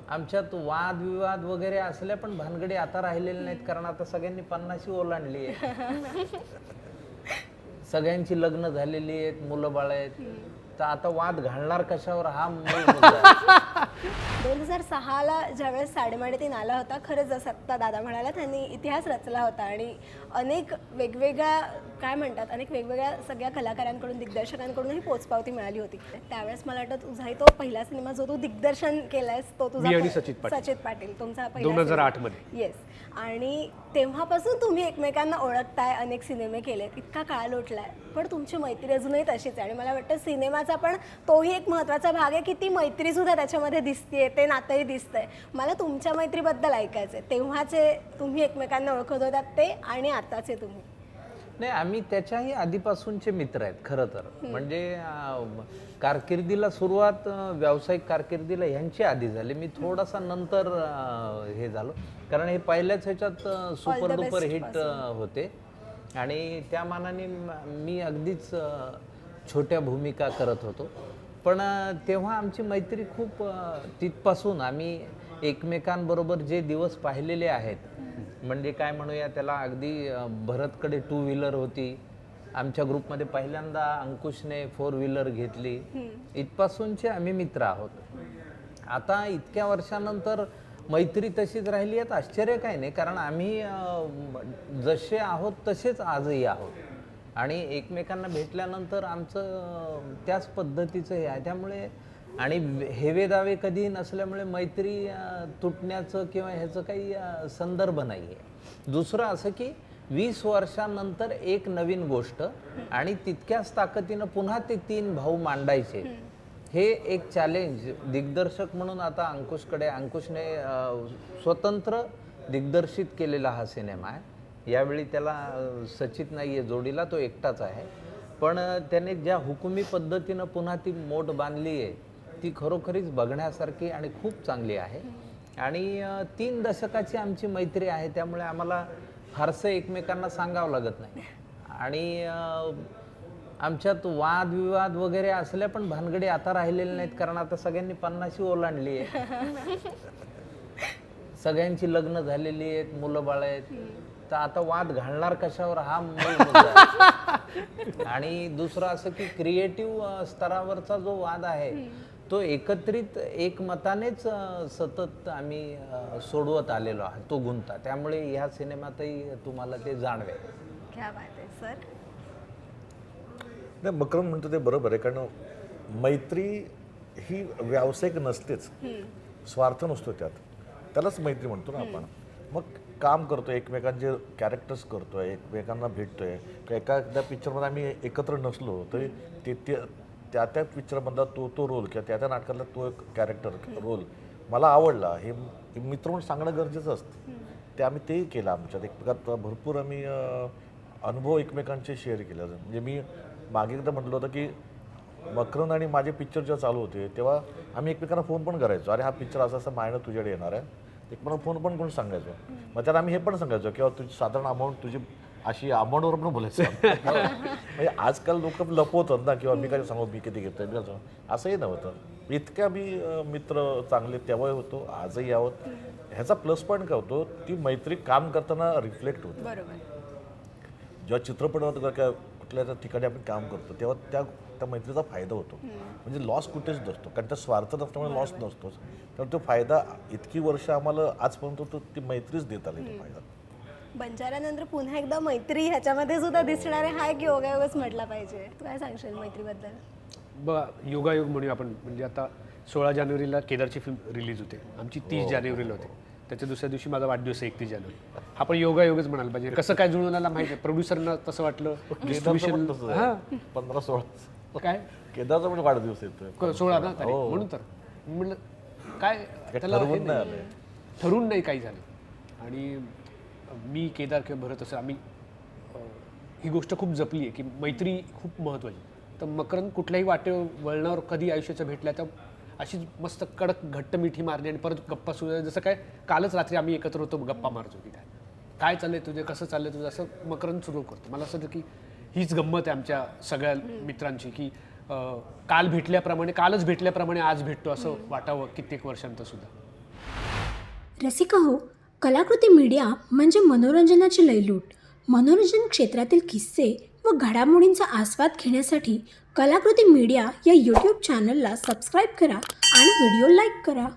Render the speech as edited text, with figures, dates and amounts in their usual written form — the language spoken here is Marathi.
आमच्यात वादविवाद वगैरे असल्या पण भानगडी आता राहिलेल्या नाहीत, कारण आता सगळ्यांनी 50शी ओलांडली आहे. सगळ्यांची लग्न झालेली आहेत, मुलं बाळ आहेत. तर आता वाद घालणार कशावर हा मूळ मुद्दा आहे. 2006ला ज्यावेळेस साडेमाडेतीन आला होता, खरंच जसं आत्ता दादा म्हणाला त्यांनी इतिहास रचला होता आणि अनेक वेगवेगळ्या काय म्हणतात अनेक वेगवेगळ्या सगळ्या कलाकारांकडून दिग्दर्शकांकडूनही पोचपावती मिळाली होती. त्यावेळेस मला वाटतं तुझाही तो पहिला सिनेमा जो तू दिग्दर्शन केलायस तो तुझा मी आणि सचित पाटील तुमचा पहिला 2008 मध्ये. येस. आणि तेव्हापासून तुम्ही एकमेकांना ओळखताय, अनेक सिनेमे केलेत, इतका काळ लोटलाय, पण तुमची मैत्री अजूनही तशीच आहे. आणि मला वाटतं सिनेमाचा पण तोही एक महत्त्वाचा भाग आहे की ती मैत्री सुद्धा त्याच्यामध्ये दिसतेय, ते नातंही दिसतंय. मला तुमच्या मैत्रीबद्दल ऐकायचंय, तेव्हाचे तुम्ही एकमेकांना ओळखत होतात ते आणि आताचे तुम्ही. नाही, आम्ही त्याच्याही आधीपासूनचे मित्र आहेत खरं तर. म्हणजे कारकिर्दीला सुरुवात व्यावसायिक कारकिर्दीला ह्यांची आधी झाली. मी थोडासा नंतर हे झालो, कारण हे पहिल्याच ह्याच्यात सुपर डुपर हिट होते आणि त्या मानाने मी अगदीच छोट्या भूमिका करत होतो. पण तेव्हा आमची मैत्री खूप तिथपासून आम्ही एकमेकांबरोबर जे दिवस पाहिलेले आहेत, म्हणजे काय म्हणूया त्याला, अगदी भरतकडे 2 व्हीलर होती, आमच्या ग्रुपमध्ये पहिल्यांदा अंकुशने 4 व्हीलर घेतली, इथपासूनचे आम्ही मित्र आहोत. आता इतक्या वर्षानंतर मैत्री तशीच राहिली आहे, आश्चर्य काय नाही, कारण आम्ही जसे आहोत तसेच आजही आहोत आणि एकमेकांना भेटल्यानंतर आमचं त्याच पद्धतीचं हे आहे. त्यामुळे आणि हेवे दावे कधीही नसल्यामुळे मैत्री तुटण्याचं किंवा ह्याचं काही संदर्भ नाही आहे. दुसरं असं की 20 वर्षांनंतर एक नवीन गोष्ट आणि तितक्याच ताकदीनं पुन्हा ते 3 भाऊ मांडायचे, हे एक चॅलेंज दिग्दर्शक म्हणून आता अंकुशने स्वतंत्र दिग्दर्शित केलेला हा सिनेमा आहे. यावेळी त्याला सचित नाही आहे जोडीला, तो एकटाच आहे. पण त्याने ज्या हुकुमी पद्धतीनं पुन्हा ती मोड बांधली आहे ती खरोखरीच बघण्यासारखी आणि खूप चांगली आहे. आणि 3 दशकाची आमची मैत्री आहे, त्यामुळे आम्हाला फारसं एकमेकांना सांगावं लागत नाही. आणि आमच्यात वादविवाद वगैरे असल्या पण भानगडी आता राहिलेल्या नाहीत, कारण आता सगळ्यांनी 50शी ओलांडली आहे. सगळ्यांची लग्न झालेली आहेत, मुलं बाळ आहेत. तर आता वाद घालणार कशावर हा मूळ मुद्दा आहे. आणि दुसरं असं की क्रिएटिव्ह स्तरावरचा जो वाद आहे तो एकत्रित एकमतानेच सतत आम्ही सोडवत आलेलो आहोत, तो गुंता. त्यामुळे ह्या सिनेमातही तुम्हाला ते जाणवेल. क्या बात आहे सर. नाही, मकरंद म्हणतो ते बरोबर आहे, कारण मैत्री ही व्यावसायिक नसतेच, स्वार्थ नसतो त्यात, त्यालाच मैत्री म्हणतो ना आपण. मग काम करतोय, एकमेकांचे कॅरेक्टर्स करतोय, एकमेकांना भेटतोय, एखाद्या पिक्चरमध्ये आम्ही एकत्र नसलो तरी ते त्या पिक्चरमधला तो रोल किंवा त्या नाटकातला तो एक कॅरेक्टर रोल मला आवडला, हे मित्र म्हणून सांगणं गरजेचं असतं. ते आम्ही तेही केलं आमच्यात. एकमेकात भरपूर आम्ही अनुभव एकमेकांचे शेअर केले. म्हणजे मी मागे एकदा म्हटलं होतं की मकरंद आणि माझे पिक्चर जेव्हा चालू होते तेव्हा आम्ही एकमेकांना फोन पण करायचो, अरे हा पिक्चर असा असा माझ्यानं तुझ्याकडे येणार आहे, एकमेकांना फोन पण करून सांगायचो. मग त्यात आम्ही हे पण सांगायचो किंवा तुझी साधारण अमाऊंट, तुझी अशी अमाऊंटवर पण बोलायचं. म्हणजे आजकाल लोक लपवतात ना, किंवा मी काय सांगू मी किती घेतोय, असंही नव्हतं. इतक्या मी मित्र चांगले तेव्हाही होतो, आजही आहोत. ह्याचा प्लस पॉईंट काय होतो, ती मैत्री काम करताना रिफ्लेक्ट होते. जेव्हा चित्रपटात किंवा कुठल्या ठिकाणी आपण काम करतो तेव्हा त्या मैत्रीचा फायदा होतो. म्हणजे लॉस कुठेच नसतो, कारण त्या स्वार्थ नसल्यामुळे लॉस नसतोच. तर तो फायदा इतकी वर्ष आम्हाला आजपर्यंत ती मैत्रीच देत आली. तो फायदा बंजाऱ्यानंतर पुन्हा एकदा मैत्री ह्याच्यामध्ये सुद्धा दिसणार आहे, हा एक योगायोगच म्हटला पाहिजे. तू काय सांगशील मैत्रीबद्दल? बघा, योगायोग म्हणूया आपण. म्हणजे आता 16 जानेवारीला केदारची फिल्म रिलीज होते, आमची 30 जानेवारीला होते. त्याच्या दुसऱ्या दिवशी माझा वाढदिवस आहे 31 जानेवारी. आपण योगायोगच म्हणायला पाहिजे. कसं काय जुळून आला माहिती आहे, प्रोड्युसरना तसं वाटलं. 15-16 काय केदारचा पण वाढदिवस येतोय, 16 ना तारीख, म्हणून तर म्हणलं काय त्याला ठरवून नाही काही झालं. आणि मी केदार किंवा भरत असं आम्ही ही गोष्ट खूप जपली आहे की मैत्री खूप महत्त्वाची. तर मकरंद कुठल्याही वाटे वळणावर कधी आयुष्याच्या भेटल्या तर अशीच मस्त कडक घट्ट मिठी मारली आणि परत गप्पा सुरू. जसं काय कालच रात्री आम्ही एकत्र होतो, गप्पा मारतो की काय चाललंय तुझे, कसं चाललंय तुझं, असं मकरंद सुरू करतो. मला असं वाटतं की हीच गंमत आहे आमच्या सगळ्या मित्रांची की कालच भेटल्याप्रमाणे आज भेटतो असं वाटावं कित्येक वर्षांत सुद्धा. रसिका हो, कलाकृती मीडिया म्हणजे मनोरंजनाची लयलूट. मनोरंजन क्षेत्रातील किस्से व घडामोडींचा आस्वाद घेण्यासाठी कलाकृती मीडिया या यूट्यूब चॅनलला सबस्क्राईब करा आणि व्हिडिओ लाईक करा.